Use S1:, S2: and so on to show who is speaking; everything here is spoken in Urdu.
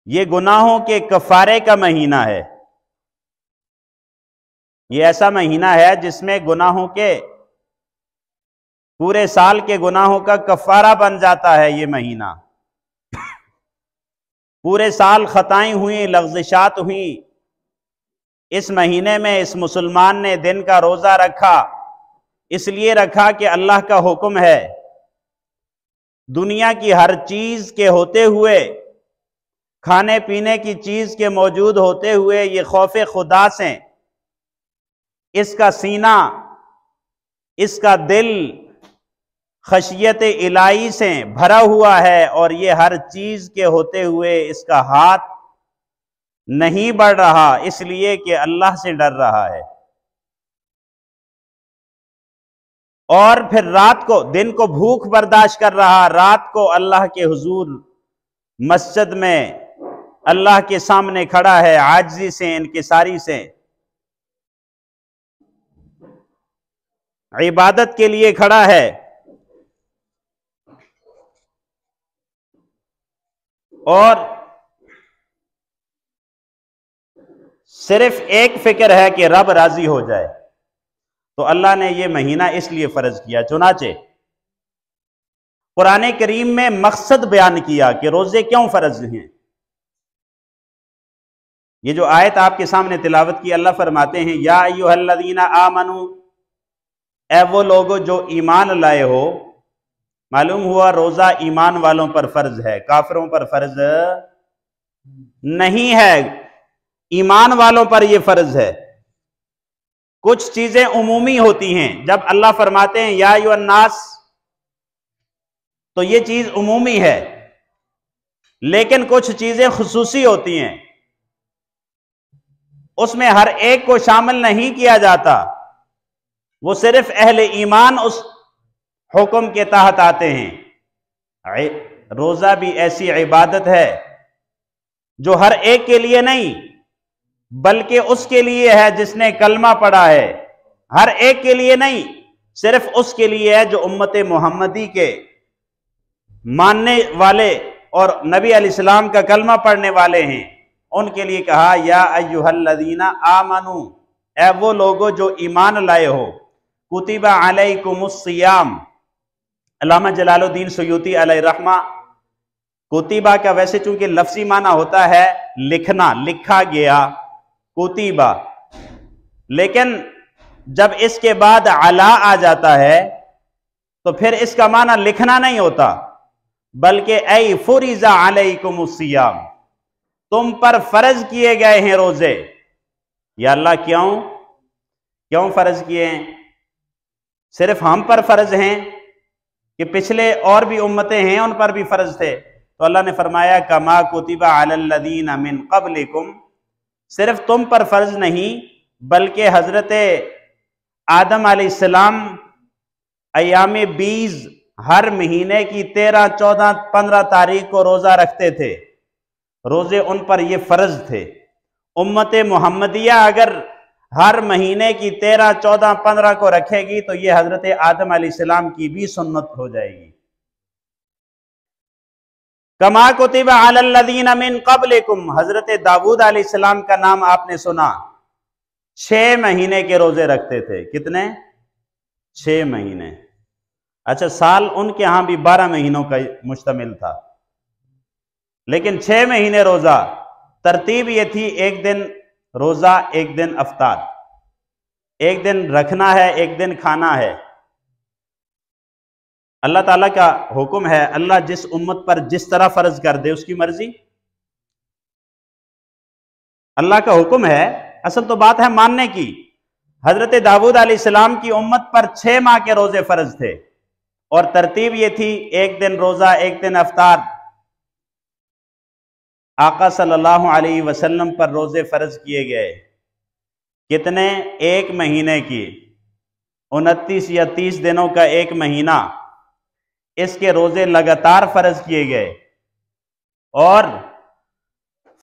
S1: یہ گناہوں کے کفارے کا مہینہ ہے۔ یہ ایسا مہینہ ہے جس میں گناہوں کے پورے سال کے گناہوں کا کفارہ بن جاتا ہے۔ یہ مہینہ پورے سال خطائیں ہوئیں، لغزشات ہوئیں، اس مہینے میں اس مسلمان نے دن کا روزہ رکھا، اس لیے رکھا کہ اللہ کا حکم ہے۔ دنیا کی ہر چیز کے ہوتے ہوئے، کھانے پینے کی چیز کے موجود ہوتے ہوئے، یہ خوف خدا سے اس کا سینہ، اس کا دل خشیت الہی سے بھرا ہوا ہے، اور یہ ہر چیز کے ہوتے ہوئے اس کا ہاتھ نہیں بڑھ رہا، اس لیے کہ اللہ سے ڈر رہا ہے۔ اور پھر رات کو، دن کو بھوک برداشت کر رہا، رات کو اللہ کے حضور مسجد میں اللہ کے سامنے کھڑا ہے، عاجزی سے، انکساری سے، عبادت کے لیے کھڑا ہے۔ اور صرف ایک فکر ہے کہ رب راضی ہو جائے۔ تو اللہ نے یہ مہینہ اس لیے فرض کیا۔ چنانچہ قرآن کریم میں مقصد بیان کیا کہ روزے کیوں فرض ہیں۔ یہ جو آیت آپ کے سامنے تلاوت کی، اللہ فرماتے ہیں یا ایھا الذین آمنو، اے وہ لوگو جو ایمان لائے ہو۔ معلوم ہوا روزہ ایمان والوں پر فرض ہے، کافروں پر فرض نہیں ہے، ایمان والوں پر یہ فرض ہے۔ کچھ چیزیں عمومی ہوتی ہیں، جب اللہ فرماتے ہیں یا ایھا الناس تو یہ چیز عمومی ہے، لیکن کچھ چیزیں خصوصی ہوتی ہیں، اس میں ہر ایک کو شامل نہیں کیا جاتا، وہ صرف اہل ایمان اس حکم کے تحت آتے ہیں۔ روزہ بھی ایسی عبادت ہے جو ہر ایک کے لیے نہیں، بلکہ اس کے لیے ہے جس نے کلمہ پڑھا ہے، ہر ایک کے لیے نہیں، صرف اس کے لیے ہے جو امت محمدی کے ماننے والے اور نبی علیہ السلام کا کلمہ پڑھنے والے ہیں۔ ان کے لیے کہا یا ایھا الذین آمنو، اے وہ لوگو جو ایمان لائے ہو۔ کتب علیکم الصیام، علامہ جلال الدین سیوطی علیہ رحمہ، کتبہ کا ویسے چونکہ لفظی معنی ہوتا ہے لکھنا، لکھا گیا، کتبہ، لیکن جب اس کے بعد علی آ جاتا ہے تو پھر اس کا معنی لکھنا نہیں ہوتا، بلکہ ای فرض علیکم الصیام، تم پر فرض کیے گئے ہیں روزے۔ یا اللہ کیوں فرض کیے ہیں؟ صرف ہم پر فرض ہیں کہ پچھلے اور بھی امتیں ہیں ان پر بھی فرض تھے؟ تو اللہ نے فرمایا کما کتب علی الذین من قبلکم، صرف تم پر فرض نہیں بلکہ حضرت آدم علیہ السلام ایام بیز ہر مہینے کی 13، 14، 15 تاریخ کو روزہ رکھتے تھے، روزے ان پر یہ فرض تھے۔ امت محمدیہ اگر ہر مہینے کی 13، 14، 15 کو رکھے گی تو یہ حضرت آدم علیہ السلام کی بھی سنت ہو جائے گی۔ کما کتب علی الذین من قبلکم، حضرت داؤد علیہ السلام کا نام آپ نے سنا، 6 مہینے کے روزے رکھتے تھے۔ کتنے؟ 6 مہینے۔ اچھا، سال ان کے ہاں بھی 12 مہینوں کا مشتمل تھا، لیکن 6 مہینے روزہ۔ ترتیب یہ تھی، ایک دن روزہ، ایک دن افطار، ایک دن رکھنا ہے، ایک دن کھانا ہے۔ اللہ تعالیٰ کا حکم ہے، اللہ جس امت پر جس طرح فرض کر دے اس کی مرضی، اللہ کا حکم ہے، اصل تو بات ہے ماننے کی۔ حضرت داؤد علیہ السلام کی امت پر 6 ماہ کے روزے فرض تھے، اور ترتیب یہ تھی، ایک دن روزہ، ایک دن افطار۔ آقا صلی اللہ علیہ وسلم پر روزے فرض کیے گئے، کتنے؟ 1 مہینے کی، 29 یا 30 دنوں کا ایک مہینہ، اس کے روزے لگاتار فرض کیے گئے، اور